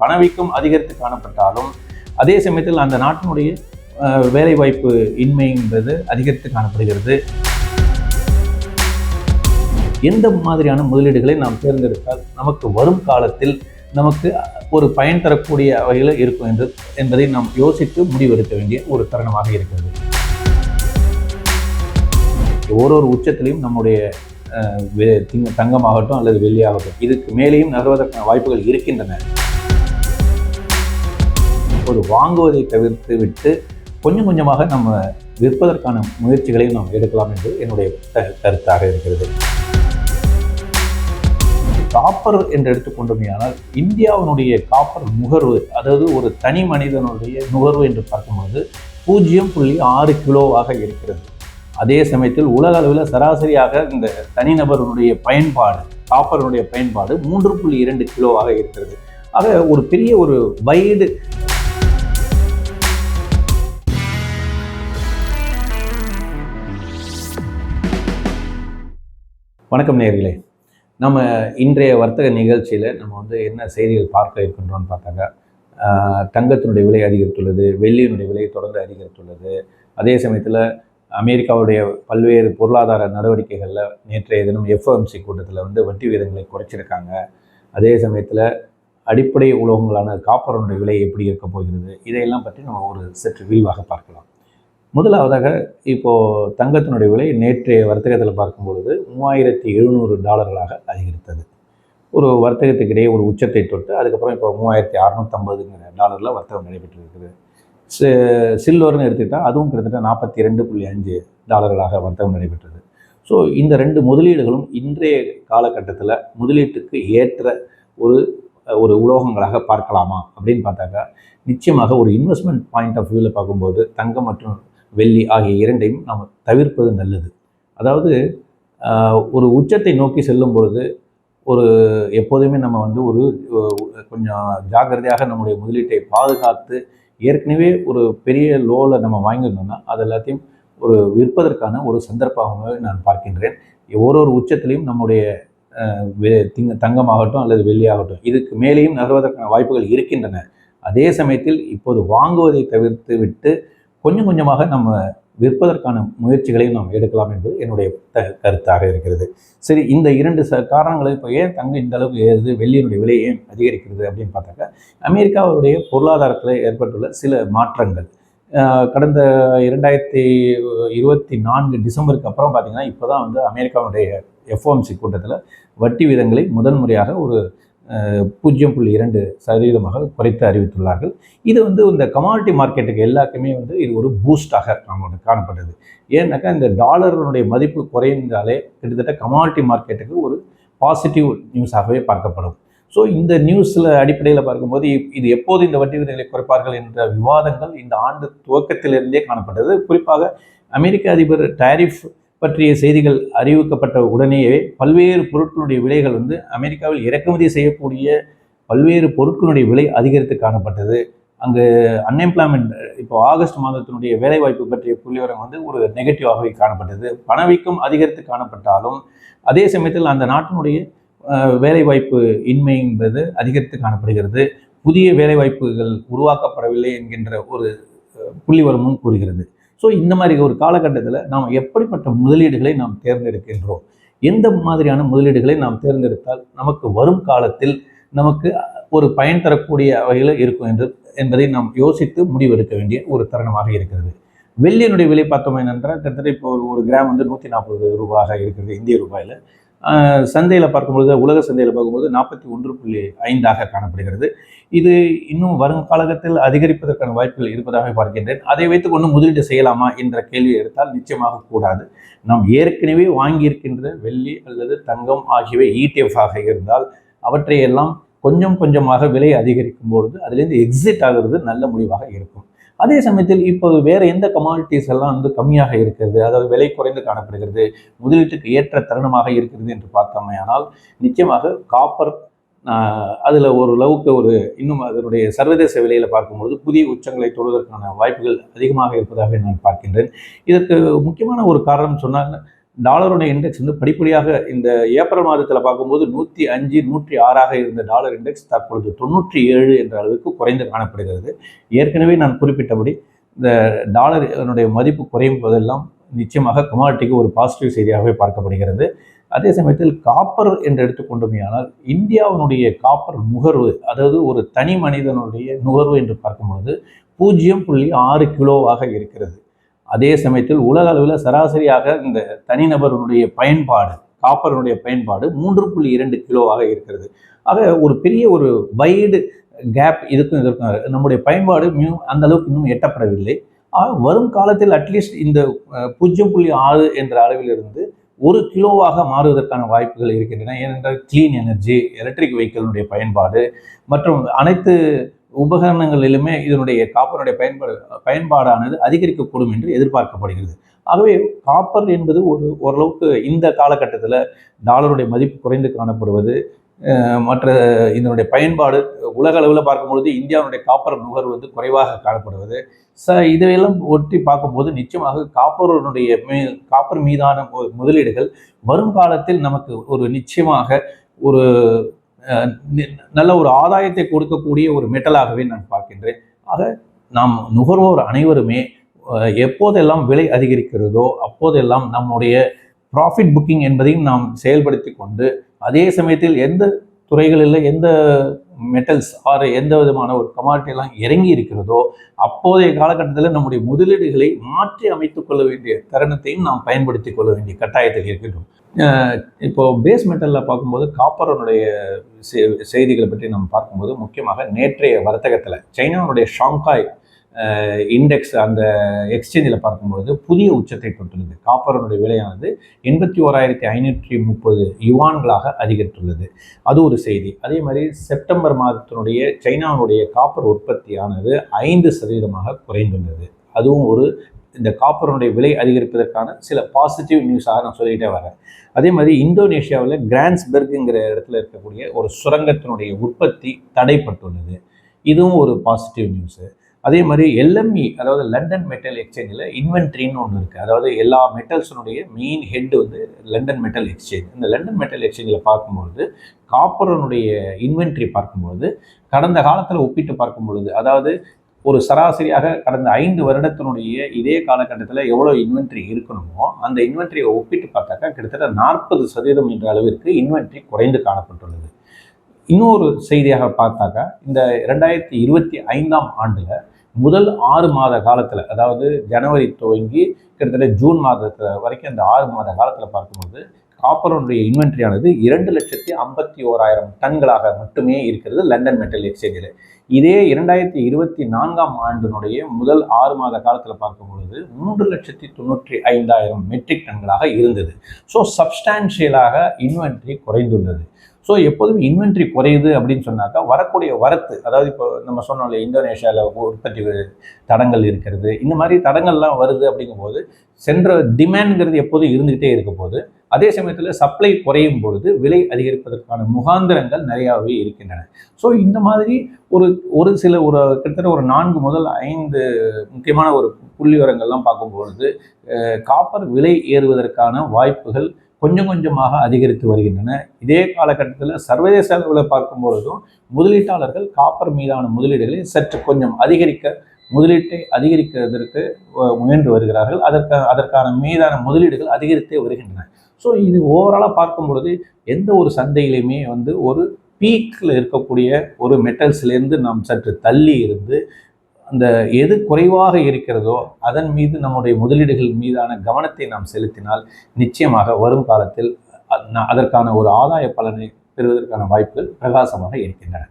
பணவீக்கம் அதிகரித்து காணப்பட்டாலும் அதே சமயத்தில் அந்த நாட்டினுடைய வேலைவாய்ப்பு இன்மை என்பது அதிகரித்து காணப்படுகிறது. எந்த மாதிரியான முதலீடுகளை நாம் தேர்ந்தெடுத்தால் நமக்கு வரும் காலத்தில் நமக்கு ஒரு பயன் தரக்கூடிய வகையில் இருக்கும் என்பதை நாம் யோசித்து முடிவெடுக்க வேண்டிய ஒரு தருணமாக இருக்கிறது. ஒரு உச்சத்திலையும் நம்முடைய தங்கமாகட்டும் அல்லது வெள்ளியாகட்டும் இதுக்கு மேலேயும் நகர்வதற்கான வாய்ப்புகள் இருக்கின்றன. ஒரு வாங்குவதை தவிர்த்து விட்டு கொஞ்சம் கொஞ்சமாக நம்ம விற்பதற்கான முயற்சிகளையும் நாம் எடுக்கலாம் என்று என்னுடைய கருத்தாக இருக்கிறது. காப்பர் என்று எடுத்துக்கொண்டோமேயானால் இந்தியாவினுடைய காப்பர் நுகர்வு, அதாவது ஒரு தனி மனிதனுடைய நுகர்வு என்று பார்க்கும்போது 0.6 கிலோவாக இருக்கிறது. அதே சமயத்தில் உலக அளவில் சராசரியாக இந்த தனிநபருடைய பயன்பாடு, காப்பருடைய பயன்பாடு 3.2 கிலோவாக இருக்கிறது. ஆக ஒரு பெரிய ஒரு வைடு. வணக்கம் நேயர்களே, நம்ம இன்றைய வர்த்தக நிகழ்ச்சியில் நம்ம என்ன செய்திகள் பார்க்க இருக்கின்றோம்னு பார்த்தாங்க, தங்கத்தினுடைய விலை அதிகரித்துள்ளது, வெள்ளியினுடைய விலை தொடர்ந்து அதிகரித்துள்ளது. அதே சமயத்தில் அமெரிக்காவுடைய பல்வேறு பொருளாதார நடவடிக்கைகளில் நேற்றைய தினம் FOMC கூட்டத்தில் வட்டி விகிதங்களை குறைச்சிருக்காங்க. அதே சமயத்தில் அடிப்படை உலோகங்களான காப்பருடைய விலை எப்படி இருக்க போகிறது, இதையெல்லாம் பற்றி நம்ம ஒரு சற்று விரிவாக பார்க்கலாம். முதலாவதாக இப்போது தங்கத்தினுடைய விலை நேற்றைய வர்த்தகத்தில் பார்க்கும்பொழுது $3700 அதிகரித்தது. ஒரு வர்த்தகத்துக்கிடையே ஒரு உச்சத்தை தொட்டு அதுக்கப்புறம் இப்போ $3650 வர்த்தகம் நடைபெற்றிருக்குது. சில்வர்னு எடுத்துக்கிட்டால் அதுவும் கிட்டத்தட்ட $42.5 வர்த்தகம் நடைபெற்றது. ஸோ இந்த ரெண்டு முதலீடுகளும் இன்றைய காலகட்டத்தில் முதலீட்டுக்கு ஏற்ற ஒரு உலோகங்களாக பார்க்கலாமா அப்படின்னு பார்த்தாக்கா, நிச்சயமாக ஒரு இன்வெஸ்ட்மெண்ட் பாயிண்ட் ஆஃப் வியூவில் பார்க்கும்போது தங்கம் மற்றும் வெள்ளி ஆகிய இரண்டையும் நாம் தவிர்ப்பது நல்லது. அதாவது ஒரு உச்சத்தை நோக்கி செல்லும் பொழுது எப்போதுமே நம்ம ஒரு கொஞ்சம் ஜாக்கிரதையாக நம்முடைய முதலீட்டை பாதுகாத்து, ஏற்கனவே ஒரு பெரிய லோவில் நம்ம வாங்கியிருந்தோம்னா அது எல்லாத்தையும் விற்பதற்கான ஒரு சந்தர்ப்பமாகவே நான் பார்க்கின்றேன். ஒரு உச்சத்திலையும் நம்முடைய தங்கமாகட்டும் அல்லது வெள்ளியாகட்டும் இதுக்கு மேலேயும் நகர்வதற்கான வாய்ப்புகள் இருக்கின்றன. அதே சமயத்தில் இப்போது வாங்குவதை தவிர்த்து விட்டு கொஞ்சம் கொஞ்சமாக நம்ம விற்பதற்கான முயற்சிகளையும் நாம் எடுக்கலாம் என்பது என்னுடைய கருத்தாக இருக்கிறது. சரி, இந்த இரண்டு காரணங்களை இப்போ ஏன் தங்கம் இந்த அளவுக்கு ஏறுது, வெள்ளியினுடைய விலை ஏன் அதிகரிக்கிறது அப்படின்னு பார்த்தாக்கா, அமெரிக்காவுடைய பொருளாதாரத்தில் ஏற்பட்டுள்ள சில மாற்றங்கள் கடந்த 2024 டிசம்பருக்கு அப்புறம் பார்த்திங்கன்னா இப்போ தான் அமெரிக்காவுடைய FOMC கூட்டத்தில் வட்டி விகிதங்களை முதன்முறையாக 0.2% குறைத்து அறிவித்துள்ளார்கள். இது இந்த கமாடிட்டி மார்க்கெட்டுக்கு எல்லாருக்குமே இது ஒரு பூஸ்டாக காணப்பட்டது. ஏன்னாக்கா இந்த டாலருடைய மதிப்பு குறைந்தாலே கிட்டத்தட்ட கமாடிட்டி மார்க்கெட்டுக்கு ஒரு பாசிட்டிவ் நியூஸாகவே பார்க்கப்படும். ஸோ இந்த நியூஸில் அடிப்படையில் பார்க்கும்போது இது எப்போது இந்த வட்டி விகிதங்களை குறைப்பார்கள் என்ற விவாதங்கள் இந்த ஆண்டு துவக்கத்திலிருந்தே காணப்பட்டது. குறிப்பாக அமெரிக்க அதிபர் டாரிஃப் பற்றிய செய்திகள் அறிவிக்கப்பட்ட உடனேயே பல்வேறு பொருட்களுடைய விலைகள் அமெரிக்காவில் இறக்குமதி செய்யக்கூடிய பல்வேறு பொருட்களுடைய விலை அதிகரித்து காணப்பட்டது. அங்கு அன்எம்ப்ளாய்மெண்ட் இப்போ ஆகஸ்ட் மாதத்தினுடைய வேலைவாய்ப்பு பற்றிய புள்ளிவிவரம் ஒரு நெகட்டிவாகவே காணப்பட்டது. பணவீக்கம் அதிகரித்து காணப்பட்டாலும் அதே சமயத்தில் அந்த நாட்டினுடைய வேலைவாய்ப்பு இன்மை என்பது அதிகரித்து காணப்படுகிறது. புதிய வேலைவாய்ப்புகள் உருவாக்கப்படவில்லை என்கின்ற ஒரு புள்ளிவிவரமும் கூறுகிறது. ஸோ இந்த மாதிரி ஒரு காலகட்டத்தில் நாம் எப்படிப்பட்ட முதலீடுகளை நாம் தேர்ந்தெடுக்கின்றோம், எந்த மாதிரியான முதலீடுகளை நாம் தேர்ந்தெடுத்தால் நமக்கு வரும் காலத்தில் நமக்கு ஒரு பயன் தரக்கூடிய வகையில் இருக்கும் என்பதை நாம் யோசித்து முடிவெடுக்க வேண்டிய ஒரு தருணமாக இருக்கிறது. வெள்ளியினுடைய விலை பார்த்தோம் என்றால் கிட்டத்தட்ட இப்போ ஒரு கிராம் $140 இருக்கிறது இந்திய ரூபாயில். சந்தையில் பார்க்கும்பொழுது, உலக சந்தையில் பார்க்கும்போது 41.5 காணப்படுகிறது. இது இன்னும் வரும் காலகட்டத்தில் அதிகரிப்பதற்கான வாய்ப்புகள் இருப்பதாக பார்க்கின்றேன். அதை வைத்துக்கொண்டு முதலீடு செய்யலாமா என்ற கேள்வி எடுத்தால் நிச்சயமாக கூடாது. நாம் ஏற்கனவே வாங்கியிருக்கின்ற வெள்ளி அல்லது தங்கம் ஆகியவை ETF ஆக இருந்தால் அவற்றையெல்லாம் கொஞ்சம் கொஞ்சமாக விலை அதிகரிக்கும் பொழுது அதிலிருந்து எக்ஸிட் ஆகிறது நல்ல முடிவாக இருக்கும். அதே சமயத்தில் இப்போது வேறு எந்த கமாடிட்டிஸ் எல்லாம் கம்மியாக இருக்கிறது, அதாவது விலை குறைந்து காணப்படுகிறது, முதலீட்டுக்கு ஏற்ற தருணமாக இருக்கிறது என்று பார்த்தோமே ஆனால் நிச்சயமாக காப்பர் அதில் ஓரளவுக்கு இன்னும் அதனுடைய சர்வதேச விலையில் பார்க்கும்பொழுது புதிய உச்சங்களை தொடுவதற்கான வாய்ப்புகள் அதிகமாக இருப்பதாக நான் பார்க்கின்றேன். இதற்கு முக்கியமான ஒரு காரணம் சொன்னால் டாலருடைய இண்டெக்ஸ் வந்து படிப்படியாக இந்த ஏப்ரல் மாதத்தில் பார்க்கும்போது 105 106ஆக இருந்த டாலர் இண்டெக்ஸ் தற்பொழுது 97 என்ற அளவுக்கு குறைந்து காணப்படுகிறது. ஏற்கனவே நான் குறிப்பிட்டபடி இந்த டாலருடைய மதிப்பு குறையும் போதெல்லாம் நிச்சயமாக கமாடிட்டிக்கு ஒரு பாசிட்டிவ் செய்தியாகவே பார்க்கப்படுகிறது. அதே சமயத்தில் காப்பர் என்று எடுத்துக்கொண்டோமேயானால் இந்தியாவினுடைய காப்பர் நுகர்வு, அதாவது ஒரு தனி மனிதனுடைய நுகர்வு என்று பார்க்கும்பொழுது 0.6 கிலோவாக இருக்கிறது. அதே சமயத்தில் உலக அளவில் சராசரியாக இந்த தனிநபருடைய பயன்பாடு, காப்பருடைய பயன்பாடு 3.2 கிலோவாக இருக்கிறது. ஆக ஒரு பெரிய ஒரு வைடு கேப் இதுக்கும் நம்முடைய பயன்பாடு அந்த அளவுக்கு இன்னும் எட்டப்படவில்லை. வரும் காலத்தில் அட்லீஸ்ட் இந்த 0.6 என்ற அளவிலிருந்து 1 கிலோவாக மாறுவதற்கான வாய்ப்புகள் இருக்கின்றன. ஏனென்றால் கிளீன் எனர்ஜி, எலக்ட்ரிக் வெஹிக்கிளுடைய பயன்பாடு மற்றும் அனைத்து உபகரணங்களிலுமே இதனுடைய காப்பருடைய பயன்பாடானது அதிகரிக்கக்கூடும் என்று எதிர்பார்க்கப்படுகிறது. ஆகவே காப்பர் என்பது ஓரளவுக்கு இந்த காலகட்டத்தில் டாலருடைய மதிப்பு குறைந்து காணப்படுவது, மற்ற இதனுடைய பயன்பாடு உலக அளவில் பார்க்கும்பொழுது இந்தியாவுடைய காப்பர் நுகர்வு வந்து குறைவாக காணப்படுவது, இதையெல்லாம் ஒட்டி பார்க்கும்போது நிச்சயமாக காப்பர் மீதான முதலீடுகள் வரும் காலத்தில் நமக்கு ஒரு நிச்சயமாக ஒரு நல்ல ஒரு ஆதாயத்தை கொடுக்கக்கூடிய ஒரு மெட்டலாகவே நான் பார்க்கின்றேன். ஆக நாம் நுகர்வோர் அனைவருமே எப்போதெல்லாம் விலை அதிகரிக்கிறதோ அப்போதெல்லாம் நம்முடைய ப்ராஃபிட் புக்கிங் என்பதையும் நாம் செயல்படுத்தி கொண்டு, அதே சமயத்தில் எந்த துறைகளில் எந்த மெட்டல்ஸ் எந்த விதமான ஒரு கமாடிட்டி எல்லாம் இறங்கி இருக்கிறதோ அப்போதைய காலகட்டத்தில் நம்முடைய முதலீடுகளை மாற்றி அமைத்துக் கொள்ள வேண்டிய தருணத்தையும் நாம் பயன்படுத்தி கொள்ள வேண்டிய கட்டாயத்தில் இருக்கின்றோம். இப்போ பேஸ் மெட்டலில் பார்க்கும்போது காப்பரனுடைய செய்திகளை பற்றி நம்ம பார்க்கும்போது முக்கியமாக நேற்றைய வர்த்தகத்தில் சைனாவுடைய ஷாங்காய் இண்டெக்ஸ் அந்த எக்ஸ்சேஞ்சில் பார்க்கும்பொழுது புதிய உச்சத்தை தொட்டுள்ளது. காப்பரனுடைய விலையானது 81,530 யுவான்களாக அதிகரித்துள்ளது. அது ஒரு செய்தி. அதே மாதிரி செப்டம்பர் மாதத்தினுடைய சைனாவுடைய காப்பர் உற்பத்தியானது 5% குறைந்துள்ளது. அதுவும் ஒரு இந்த காப்பரனுடைய விலை அதிகரிப்பதற்கான சில பாசிட்டிவ் நியூஸாக நான் சொல்லிகிட்டே வரேன். அதே மாதிரி இந்தோனேஷியாவில் கிரான்ஸ்பெர்க்ங்கிற இடத்துல இருக்கக்கூடிய ஒரு சுரங்கத்தினுடைய உற்பத்தி தடைப்பட்டுள்ளது. இதுவும் ஒரு பாசிட்டிவ் நியூஸு. அதே மாதிரி LME, அதாவது லண்டன் மெட்டல் எக்ஸ்சேஞ்சில் இன்வென்ட்ரின்னு ஒன்று இருக்குது. அதாவது எல்லா மெட்டல்ஸினுடைய மெயின் ஹெட் வந்து லண்டன் மெட்டல் எக்ஸ்சேஞ்ச். இந்த லண்டன் மெட்டல் எக்ஸ்சேஞ்சில் பார்க்கும்பொழுது காப்பரனுடைய இன்வென்ட்ரி பார்க்கும்பொழுது கடந்த காலத்தில் ஒப்பிட்டு பார்க்கும்பொழுது, அதாவது ஒரு சராசரியாக கடந்த 5 வருடத்தினுடைய இதே காலகட்டத்தில் எவ்வளோ இன்வென்ட்ரி இருக்கணுமோ அந்த இன்வென்ட்ரியை ஒப்பிட்டு பார்த்தாக்கா கிட்டத்தட்ட 40% என்ற அளவிற்கு இன்வென்ட்ரி குறைந்து காணப்பட்டுள்ளது. இன்னொரு செய்தியாக பார்த்தாக்கா இந்த 2025ஆம் ஆண்டில் முதல் 6 மாத காலத்தில், அதாவது ஜனவரி துவங்கி கிட்டத்தட்ட ஜூன் மாதத்தில் வரைக்கும் அந்த 6 மாத காலத்தில் பார்க்கும்போது காப்பரனுடைய இன்வென்ட்ரியானது 2,51,000 டன்களாக மட்டுமே இருக்கிறது லண்டன் மெட்டல் எக்ஸ்சேஞ்சில். இதே 2024ஆம் ஆண்டினுடைய முதல் 6 மாத காலத்தில் பார்க்கும் பொழுது 3,95,000 மெட்ரிக் டன்களாக இருந்தது. ஸோ சப்ஸ்டான்ஷியலாக இன்வென்ட்ரி குறைந்துள்ளது. ஸோ எப்போதும் இன்வென்ட்ரி குறையுது அப்படின்னு சொன்னாக்கா வரக்கூடிய வரத்து, அதாவது இப்போ நம்ம சொன்னோம் இல்லையா, இந்தோனேஷியாவில் உற்பத்தி தடங்கள் இருக்கிறது, இந்த மாதிரி தடங்கள்லாம் வருது அப்படிங்கும்போது சென்ற டிமாண்ட்ங்கிறது எப்போதும் இருந்துகிட்டே இருக்க போது, அதே சமயத்தில் சப்ளை குறையும் பொழுது விலை அதிகரிப்பதற்கான முகாந்திரங்கள் நிறையாவே இருக்கின்றன. ஸோ இந்த மாதிரி ஒரு சில கிட்டத்தட்ட ஒரு 4 முதல் 5 முக்கியமான ஒரு புள்ளி விவரங்கள்லாம் பார்க்கும்பொழுது காப்பர் விலை ஏறுவதற்கான வாய்ப்புகள் கொஞ்சம் கொஞ்சமாக அதிகரித்து வருகின்றன. இதே காலகட்டத்தில் சர்வதேச அளவில் பார்க்கும்பொழுதும் முதலீட்டாளர்கள் காப்பர் மீதான முதலீடுகளை சற்று கொஞ்சம் முதலீட்டை அதிகரிக்கிறதற்கு முயன்று வருகிறார்கள். அதற்கான மீதான முதலீடுகள் அதிகரித்தே வருகின்றன. ஸோ இது ஓவராலாக பார்க்கும் பொழுது எந்த ஒரு சந்தையிலையுமே ஒரு பீக்கில் இருக்கக்கூடிய ஒரு மெட்டல்ஸ்லேருந்து நாம் சற்று தள்ளி இருந்து அந்த எது குறைவாக இருக்கிறதோ அதன் மீது நம்முடைய முதலீடுகள் மீதான கவனத்தை நாம் செலுத்தினால் நிச்சயமாக வரும் காலத்தில் அதற்கான ஒரு ஆதாய பலனை பெறுவதற்கான வாய்ப்புகள் பிரகாசமாக இருக்கின்றன.